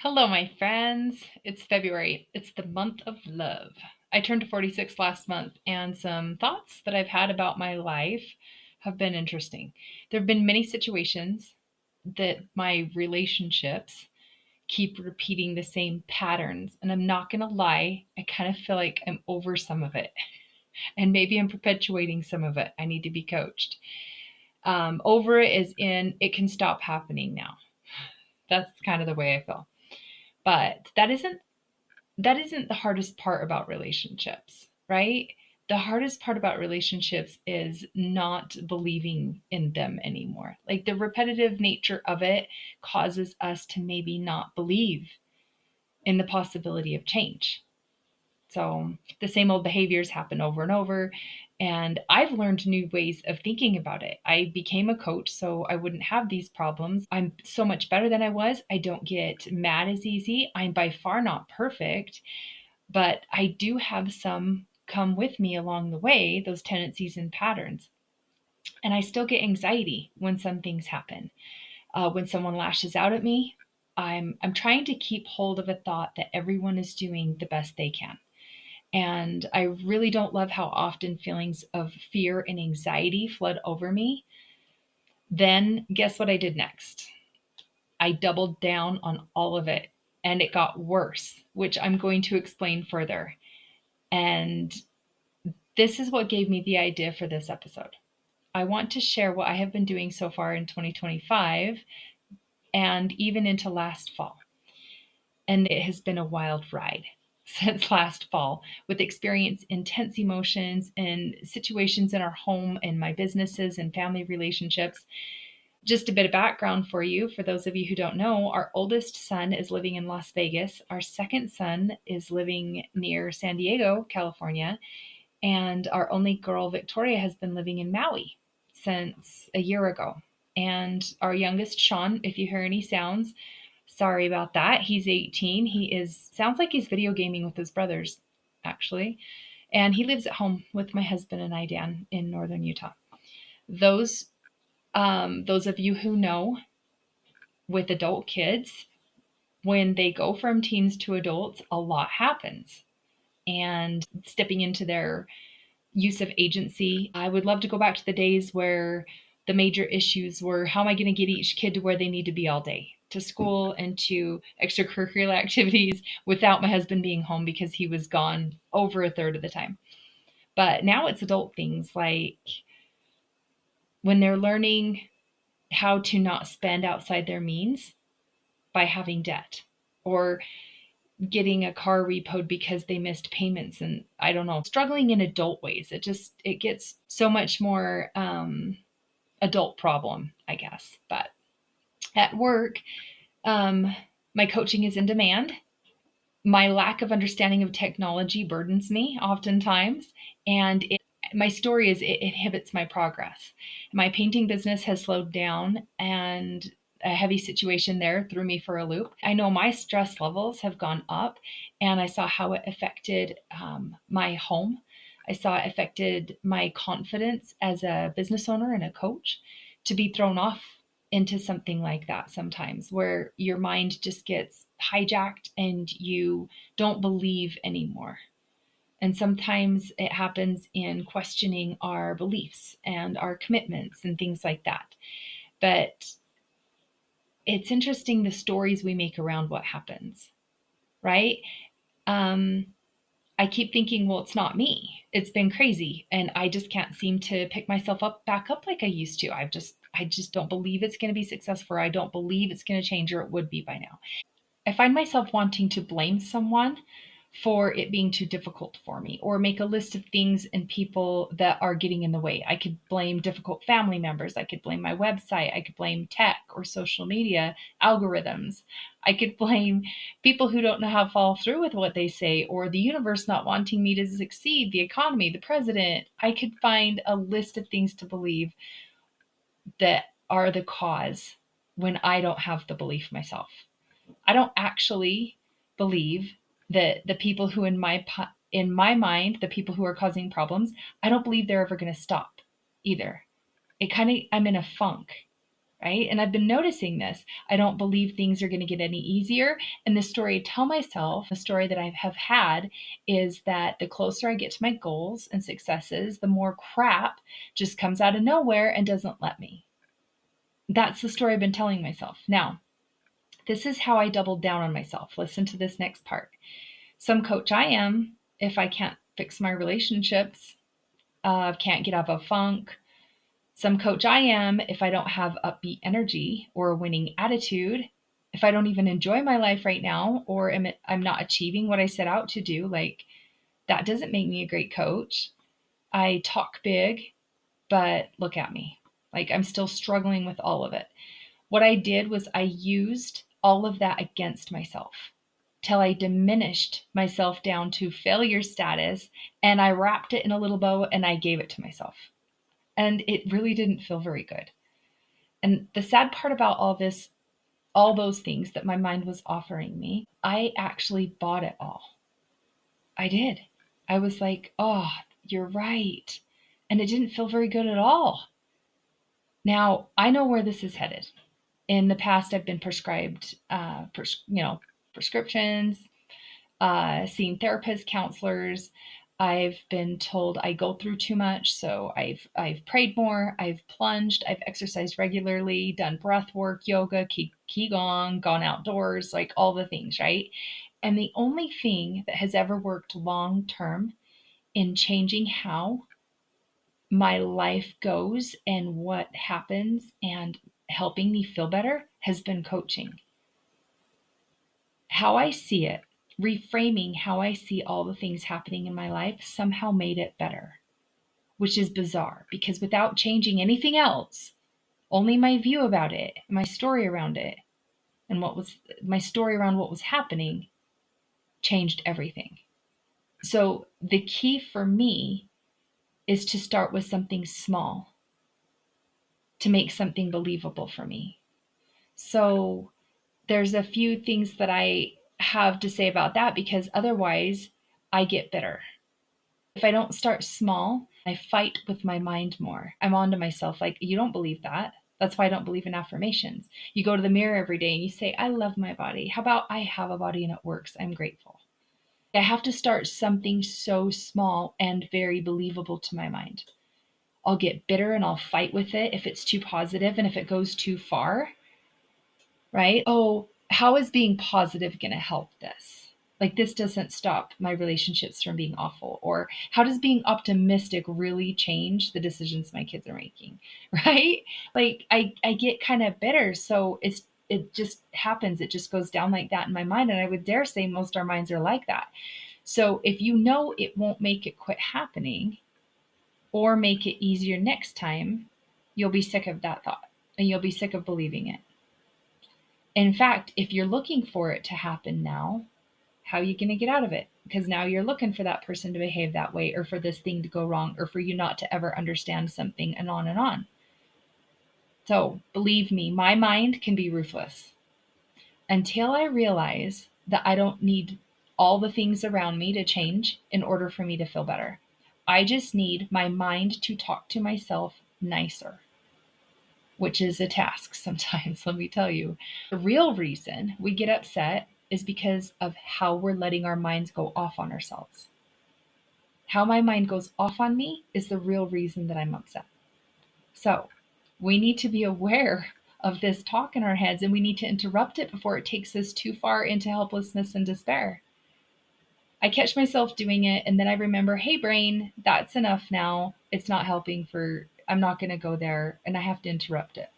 Hello, my friends. It's February. It's the month of love. I turned 46 last month, and some thoughts that I've had about my life have been interesting. There have been many situations that my relationships keep repeating the same patterns, and I'm not going to lie, I kind of feel like I'm over some of it, and maybe I'm perpetuating some of it. I need to be coached. Over it is in it can stop happening now. That's kind of the way I feel. But that isn't the hardest part about relationships, right? The hardest part about relationships is not believing in them anymore. Like the repetitive nature of it causes us to maybe not believe in the possibility of change. So the same old behaviors happen over and over. And I've learned new ways of thinking about it. I became a coach so I wouldn't have these problems. I'm so much better than I was. I don't get mad as easy. I'm by far not perfect, but I do have some come with me along the way, those tendencies and patterns. And I still get anxiety when some things happen. When someone lashes out at me, I'm trying to keep hold of a thought that everyone is doing the best they can. And I really don't love how often feelings of fear and anxiety flood over me. Then guess what I did next? I doubled down on all of it and it got worse, which I'm going to explain further. And this is what gave me the idea for this episode. I want to share what I have been doing so far in 2025 and even into last fall. And it has been a wild ride since last fall with experience intense emotions and situations in our home and my businesses and family relationships. Just a bit of background for you, for those of you who don't know, our oldest son is living in Las Vegas. Our second son is living near San Diego, California. And our only girl, Victoria, has been living in Maui since a year ago. And our youngest, Sean, if you hear any sounds, sorry about that. He's 18. Sounds like he's video gaming with his brothers, actually. And he lives at home with my husband and I, Dan, in northern Utah. Those those of you who know, with adult kids, when they go from teens to adults, a lot happens. And stepping into their use of agency. I would love to go back to the days where the major issues were how am I going to get each kid to where they need to be all day, to school and to extracurricular activities, without my husband being home because he was gone over a third of the time. But now it's adult things like when they're learning how to not spend outside their means by having debt, or getting a car repoed because they missed payments, and I don't know, struggling in adult ways. It gets so much more adult problem, I guess. But at work, um, my coaching is in demand. My lack of understanding of technology burdens me oftentimes, and my story is it inhibits my progress. My painting business has slowed down, and a heavy situation there threw me for a loop. I know my stress levels have gone up, and I saw how it affected my home. I saw it affected my confidence as a business owner and a coach, to be thrown off into something like that sometimes, where your mind just gets hijacked and you don't believe anymore. And sometimes it happens in questioning our beliefs and our commitments and things like that. But it's interesting the stories we make around what happens, right? Um, I keep thinking, well, it's not me. It's been crazy. And I just can't seem to pick myself back up like I used to. I just don't believe it's going to be successful. I don't believe it's going to change, or it would be by now. I find myself wanting to blame someone for it being too difficult for me, or make a list of things and people that are getting in the way. I could blame difficult family members. I could blame my website. I could blame tech or social media algorithms. I could blame people who don't know how to follow through with what they say, or the universe not wanting me to succeed, the economy, the president. I could find a list of things to believe that are the cause when I don't have the belief myself. I don't actually believe that the people who in my mind, the people who are causing problems, I don't believe they're ever going to stop either. I'm in a funk, right? And I've been noticing this. I don't believe things are going to get any easier. And the story I tell myself, the story that I have had, is that the closer I get to my goals and successes, the more crap just comes out of nowhere and doesn't let me. That's the story I've been telling myself. Now, this is how I doubled down on myself. Listen to this next part. Some coach I am, if I can't fix my relationships, can't get out of a funk. Some coach I am, if I don't have upbeat energy or a winning attitude, if I don't even enjoy my life right now, or I'm not achieving what I set out to do, like that doesn't make me a great coach. I talk big, but look at me. Like I'm still struggling with all of it. What I did was I used all of that against myself till I diminished myself down to failure status, and I wrapped it in a little bow and I gave it to myself. And it really didn't feel very good. And the sad part about all this, all those things that my mind was offering me, I actually bought it all. I did. I was like, oh, you're right. And it didn't feel very good at all. Now, I know where this is headed. In the past, I've been prescribed, prescriptions, seen therapists, counselors. I've been told I go through too much, so I've prayed more, I've plunged, I've exercised regularly, done breath work, yoga, qigong, gone outdoors, like all the things, right? And the only thing that has ever worked long term in changing how my life goes and what happens and helping me feel better has been coaching. How I see it, reframing how I see all the things happening in my life somehow made it better, which is bizarre because without changing anything else, only my view about it, my story around it, and what was my story around what was happening changed everything. So the key for me is to start with something small to make something believable for me. So there's a few things that I have to say about that because otherwise I get bitter. If I don't start small, I fight with my mind more. I'm on to myself like, you don't believe that. That's why I don't believe in affirmations. You go to the mirror every day and you say, I love my body. How about I have a body and it works? I'm grateful. I have to start something so small and very believable to my mind. I'll get bitter and I'll fight with it if it's too positive and if it goes too far, right? Oh, how is being positive going to help this? Like, this doesn't stop my relationships from being awful. Or how does being optimistic really change the decisions my kids are making, right? Like, I get kind of bitter. So it just happens. It just goes down like that in my mind. And I would dare say most our minds are like that. So if you know it won't make it quit happening or make it easier next time, you'll be sick of that thought and you'll be sick of believing it. In fact, if you're looking for it to happen now, how are you going to get out of it? Because now you're looking for that person to behave that way or for this thing to go wrong or for you not to ever understand something and on and on. So believe me, my mind can be ruthless until I realize that I don't need all the things around me to change in order for me to feel better. I just need my mind to talk to myself nicer, which is a task sometimes, let me tell you. The real reason we get upset is because of how we're letting our minds go off on ourselves. How my mind goes off on me is the real reason that I'm upset. So we need to be aware of this talk in our heads and we need to interrupt it before it takes us too far into helplessness and despair. I catch myself doing it and then I remember, hey brain, that's enough now. It's not helping I'm not going to go there and I have to interrupt it.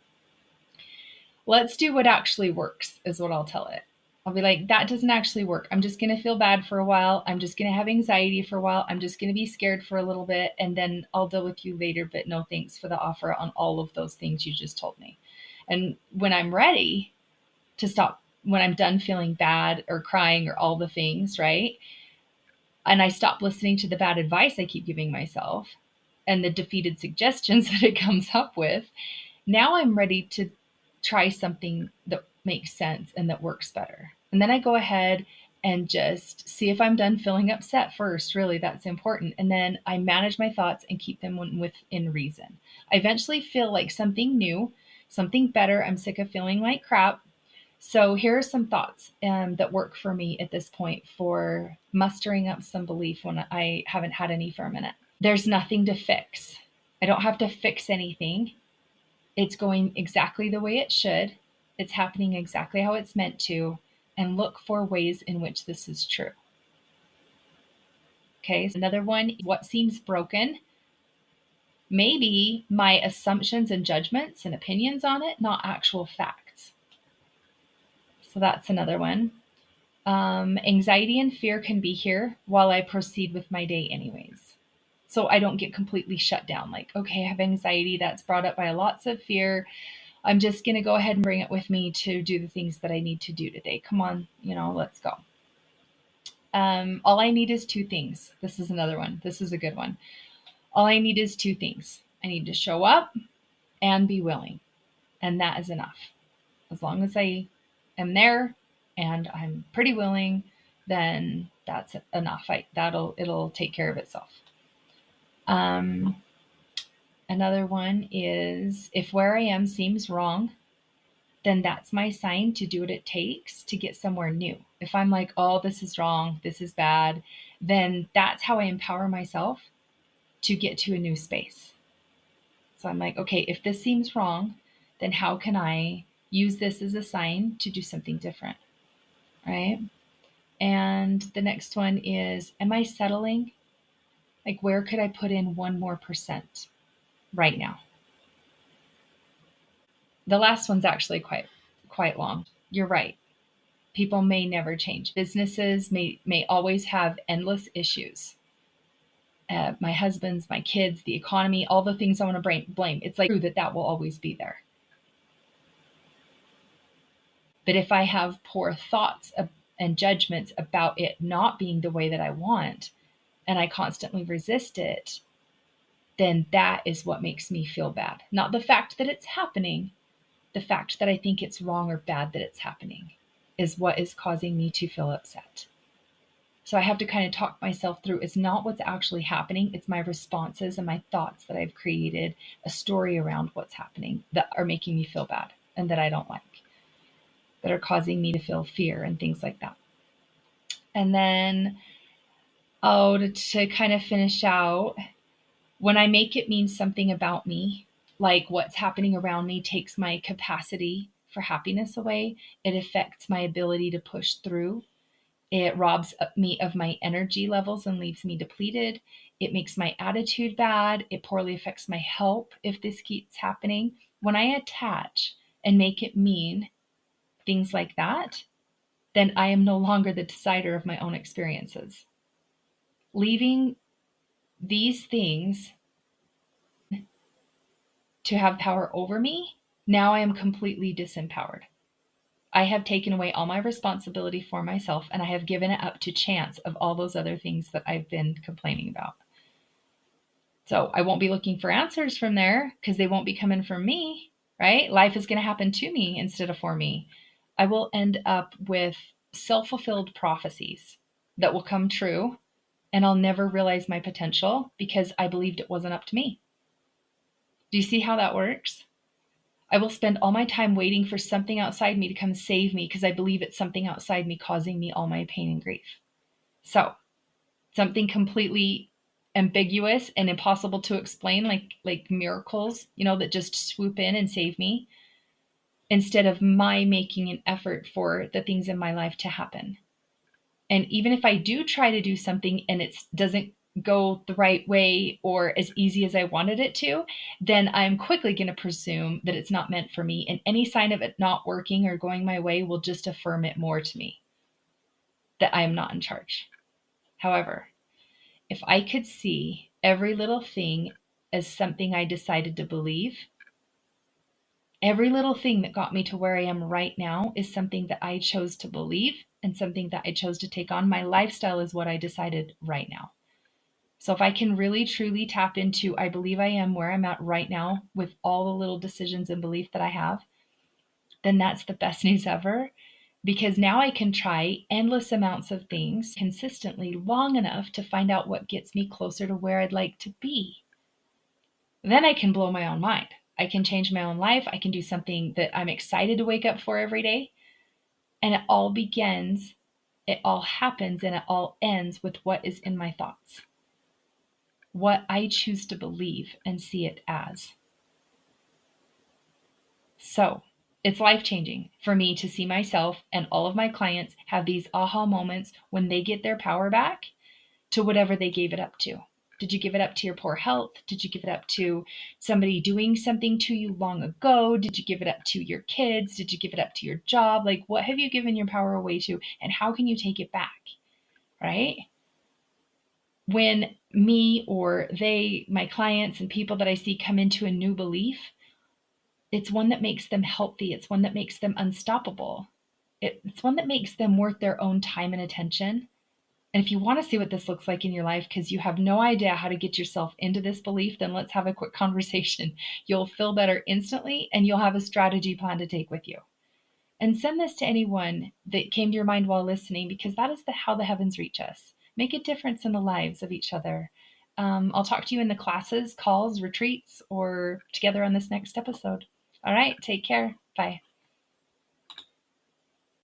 Let's do what actually works is what I'll tell it. I'll be like, that doesn't actually work. I'm just going to feel bad for a while. I'm just going to have anxiety for a while. I'm just going to be scared for a little bit. And then I'll deal with you later. But no thanks for the offer on all of those things you just told me. And when I'm ready to stop, when I'm done feeling bad or crying or all the things, right? And I stop listening to the bad advice I keep giving myself and the defeated suggestions that it comes up with, now I'm ready to try something that makes sense and that works better. And then I go ahead and just see if I'm done feeling upset first. Really, that's important. And then I manage my thoughts and keep them within reason. I eventually feel like something new something better. I'm sick of feeling like crap. So here are some thoughts that work for me at this point for mustering up some belief when I haven't had any for a minute. There's nothing to fix. I don't have to fix anything. It's going exactly the way it should. It's happening exactly how it's meant to. And look for ways in which this is true. Okay, so another one, what seems broken? Maybe my assumptions and judgments and opinions on it, not actual facts. So that's another one. Anxiety and fear can be here while I proceed with my day anyways. So I don't get completely shut down. Like, okay, I have anxiety that's brought up by lots of fear. I'm just going to go ahead and bring it with me to do the things that I need to do today. Come on, let's go. All I need is two things. This is another one. This is a good one. All I need is two things. I need to show up and be willing. And that is enough. As long as I am there and I'm pretty willing, then that's enough. It'll take care of itself. Another one is, if where I am seems wrong, then that's my sign to do what it takes to get somewhere new. If I'm like, oh, this is wrong, this is bad, then that's how I empower myself to get to a new space. So I'm like, okay, if this seems wrong, then how can I use this as a sign to do something different, right? And the next one is, am I settling? Like, where could I put in 1% more right now? The last one's actually quite long. You're right. People may never change. Businesses may always have endless issues. My husband's, my kids, the economy, all the things I want to blame. It's like true that will always be there. But if I have poor thoughts and judgments about it not being the way that I want, and I constantly resist it, then that is what makes me feel bad. Not the fact that it's happening, the fact that I think it's wrong or bad that it's happening is what is causing me to feel upset. So I have to kind of talk myself through. It's not what's actually happening. It's my responses and my thoughts that I've created a story around what's happening that are making me feel bad and that I don't like, that are causing me to feel fear and things like that. And then, to kind of finish out, when I make it mean something about me, like what's happening around me takes my capacity for happiness away, it affects my ability to push through. It robs me of my energy levels and leaves me depleted. It makes my attitude bad. It poorly affects my health if this keeps happening. When I attach and make it mean things like that, then I am no longer the decider of my own experiences. Leaving these things to have power over me, now I am completely disempowered. I have taken away all my responsibility for myself and I have given it up to chance of all those other things that I've been complaining about. So I won't be looking for answers from there because they won't be coming from me, right? Life is going to happen to me instead of for me. I will end up with self-fulfilled prophecies that will come true and I'll never realize my potential because I believed it wasn't up to me. Do you see how that works? I will spend all my time waiting for something outside me to come save me because I believe it's something outside me causing me all my pain and grief. So something completely ambiguous and impossible to explain, like miracles, that just swoop in and save me, instead of my making an effort for the things in my life to happen. And even if I do try to do something and it doesn't go the right way or as easy as I wanted it to, then I'm quickly going to presume that it's not meant for me. And any sign of it not working or going my way will just affirm it more to me, that I am not in charge. However, if I could see every little thing as something I decided to believe, every little thing that got me to where I am right now is something that I chose to believe and something that I chose to take on. My lifestyle is what I decided right now. So if I can really truly tap into, I believe I am where I'm at right now with all the little decisions and belief that I have, then that's the best news ever. Because now I can try endless amounts of things consistently long enough to find out what gets me closer to where I'd like to be. Then I can blow my own mind. I can change my own life. I can do something that I'm excited to wake up for every day. And it all begins, it all happens, and it all ends with what is in my thoughts, what I choose to believe and see it as. So it's life changing for me to see myself and all of my clients have these aha moments when they get their power back to whatever they gave it up to. Did you give it up to your poor health? Did you give it up to somebody doing something to you long ago? Did you give it up to your kids? Did you give it up to your job? Like, what have you given your power away to? And how can you take it back? Right? When me or they, my clients and people that I see come into a new belief, it's one that makes them healthy. It's one that makes them unstoppable. It's one that makes them worth their own time and attention. And if you want to see what this looks like in your life because you have no idea how to get yourself into this belief, then let's have a quick conversation. You'll feel better instantly and you'll have a strategy plan to take with you. And send this to anyone that came to your mind while listening because that is how the heavens reach us. Make a difference in the lives of each other. I'll talk to you in the classes, calls, retreats, or together on this next episode. All right, take care. Bye.